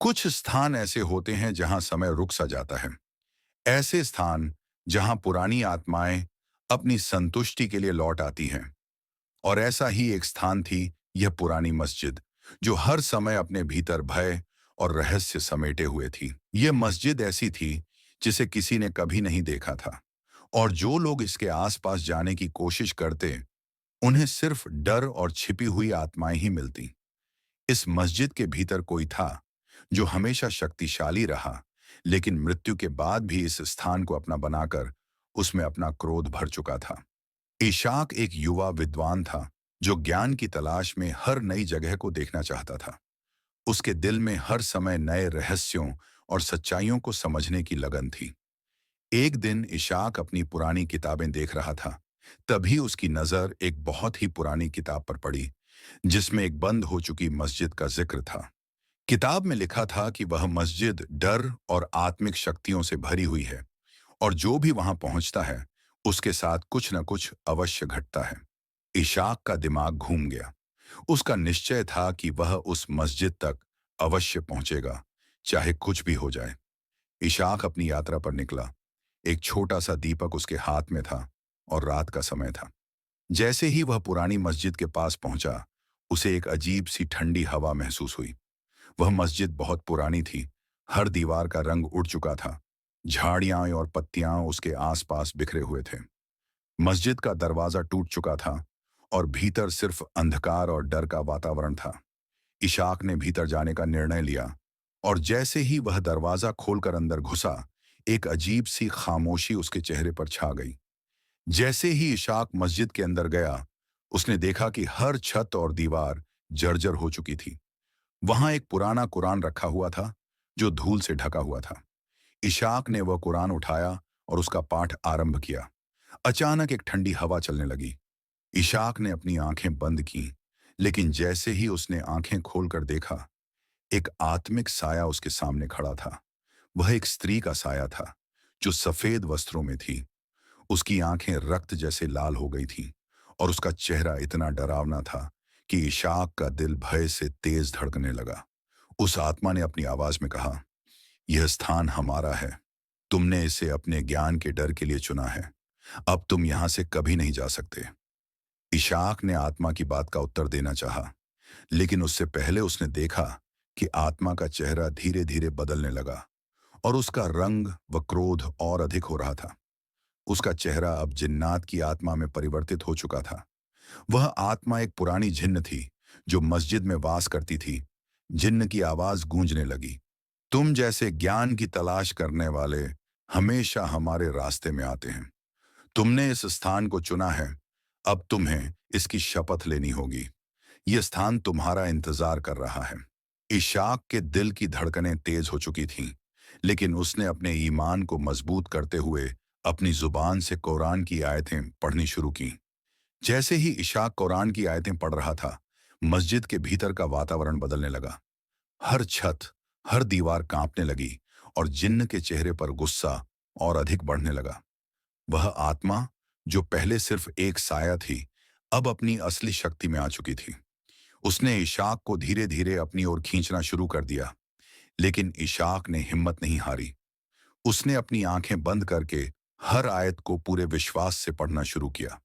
कुछ स्थान ऐसे होते हैं जहां समय रुक सा जाता है। ऐसे स्थान जहां पुरानी आत्माएं अपनी संतुष्टि के लिए लौट आती हैं। और ऐसा ही एक स्थान थी यह पुरानी मस्जिद, जो हर समय अपने भीतर भय और रहस्य समेटे हुए थी। यह मस्जिद ऐसी थी जिसे किसी ने कभी नहीं देखा था, और जो लोग इसके आसपास जाने की कोशिश करते, उन्हें सिर्फ डर और छिपी हुई आत्माएं ही मिलती। इस मस्जिद के भीतर कोई था जो हमेशा शक्तिशाली रहा, लेकिन मृत्यु के बाद भी इस स्थान को अपना बनाकर उसमें अपना क्रोध भर चुका था। इशाक एक युवा विद्वान था जो ज्ञान की तलाश में हर नई जगह को देखना चाहता था। उसके दिल में हर समय नए रहस्यों और सच्चाइयों को समझने की लगन थी। एक दिन इशाक अपनी पुरानी किताबें देख रहा था। तभी उसकी नजर एक बहुत ही पुरानी किताब पर पड़ी, जिसमें एक बंद हो चुकी मस्जिद का जिक्र था। किताब में लिखा था कि वह मस्जिद डर और आत्मिक शक्तियों से भरी हुई है, और जो भी वहां पहुंचता है उसके साथ कुछ न कुछ अवश्य घटता है। इशाक का दिमाग घूम गया। उसका निश्चय था कि वह उस मस्जिद तक अवश्य पहुंचेगा, चाहे कुछ भी हो जाए। इशाक अपनी यात्रा पर निकला। एक छोटा सा दीपक उसके हाथ में था, और रात का समय था। जैसे ही वह पुरानी मस्जिद के पास पहुंचा, उसे एक अजीब सी ठंडी हवा महसूस हुई। वह मस्जिद बहुत पुरानी थी। हर दीवार का रंग उड़ चुका था। झाड़ियां और पत्तियां उसके आसपास बिखरे हुए थे। मस्जिद का दरवाजा टूट चुका था, और भीतर सिर्फ अंधकार और डर का वातावरण था। इशाक ने भीतर जाने का निर्णय लिया, और जैसे ही वह दरवाजा खोलकर अंदर घुसा, एक अजीब सी खामोशी उसके चेहरे पर छा गई। जैसे ही इशाक मस्जिद के अंदर गया, उसने देखा कि हर छत और दीवार जर्जर हो चुकी थी। वहां एक पुराना कुरान रखा हुआ था, जो धूल से ढका हुआ था। इशाक ने वह कुरान उठाया और उसका पाठ आरंभ किया। अचानक एक ठंडी हवा चलने लगी। इशाक ने अपनी आंखें बंद की, लेकिन जैसे ही उसने आंखें खोलकर देखा, एक आत्मिक साया उसके सामने खड़ा था। वह एक स्त्री का साया था, जो सफेद वस्त्रों में थी। उसकी आंखें रक्त जैसे लाल हो गई थीं, और उसका चेहरा इतना डरावना था कि इशाक का दिल भय से तेज धड़कने लगा। उस आत्मा ने अपनी आवाज में कहा, यह स्थान हमारा है। तुमने इसे अपने ज्ञान के डर के लिए चुना है। अब तुम यहां से कभी नहीं जा सकते। इशाक ने आत्मा की बात का उत्तर देना चाहा, लेकिन उससे पहले उसने देखा कि आत्मा का चेहरा धीरे धीरे बदलने लगा, और उसका रंग व क्रोध और अधिक हो रहा था। उसका चेहरा अब जिन्नात की आत्मा में परिवर्तित हो चुका था। वह आत्मा एक पुरानी जिन्न थी, जो मस्जिद में वास करती थी। जिन्न की आवाज गूंजने लगी, तुम जैसे ज्ञान की तलाश करने वाले हमेशा हमारे रास्ते में आते हैं। तुमने इस स्थान को चुना है। अब तुम्हें इसकी शपथ लेनी होगी। यह स्थान तुम्हारा इंतजार कर रहा है। इशाक के दिल की धड़कनें तेज हो चुकी थीं, लेकिन उसने अपने ईमान को मजबूत करते हुए अपनी जुबान से कुरान की आयतें पढ़नी शुरू की। जैसे ही इशाक कुरान की आयतें पढ़ रहा था, मस्जिद के भीतर का वातावरण बदलने लगा। हर छत, हर दीवार कांपने लगी, और जिन्न के चेहरे पर गुस्सा और अधिक बढ़ने लगा। वह आत्मा, जो पहले सिर्फ एक साया थी, अब अपनी असली शक्ति में आ चुकी थी। उसने इशाक को धीरे धीरे अपनी ओर खींचना शुरू कर दिया, लेकिन इशाक ने हिम्मत नहीं हारी। उसने अपनी आंखें बंद करके हर आयत को पूरे विश्वास से पढ़ना शुरू किया।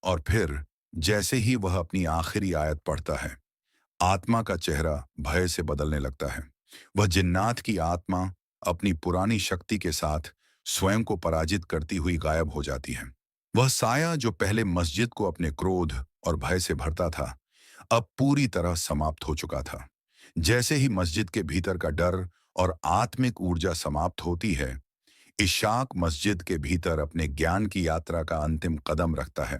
और फिर जैसे ही वह अपनी आखिरी आयत पढ़ता है, आत्मा का चेहरा भय से बदलने लगता है। वह जिन्नात की आत्मा अपनी पुरानी शक्ति के साथ स्वयं को पराजित करती हुई गायब हो जाती है। वह साया जो पहले मस्जिद को अपने क्रोध और भय से भरता था, अब पूरी तरह समाप्त हो चुका था। जैसे ही मस्जिद के भीतर का डर और आत्मिक ऊर्जा समाप्त होती है, इशाक मस्जिद के भीतर अपने ज्ञान की यात्रा का अंतिम कदम रखता है।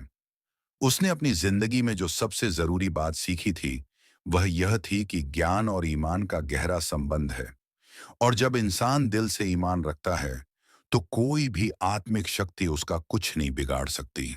उसने अपनी जिंदगी में जो सबसे जरूरी बात सीखी थी, वह यह थी कि ज्ञान और ईमान का गहरा संबंध है, और जब इंसान दिल से ईमान रखता है, तो कोई भी आत्मिक शक्ति उसका कुछ नहीं बिगाड़ सकती।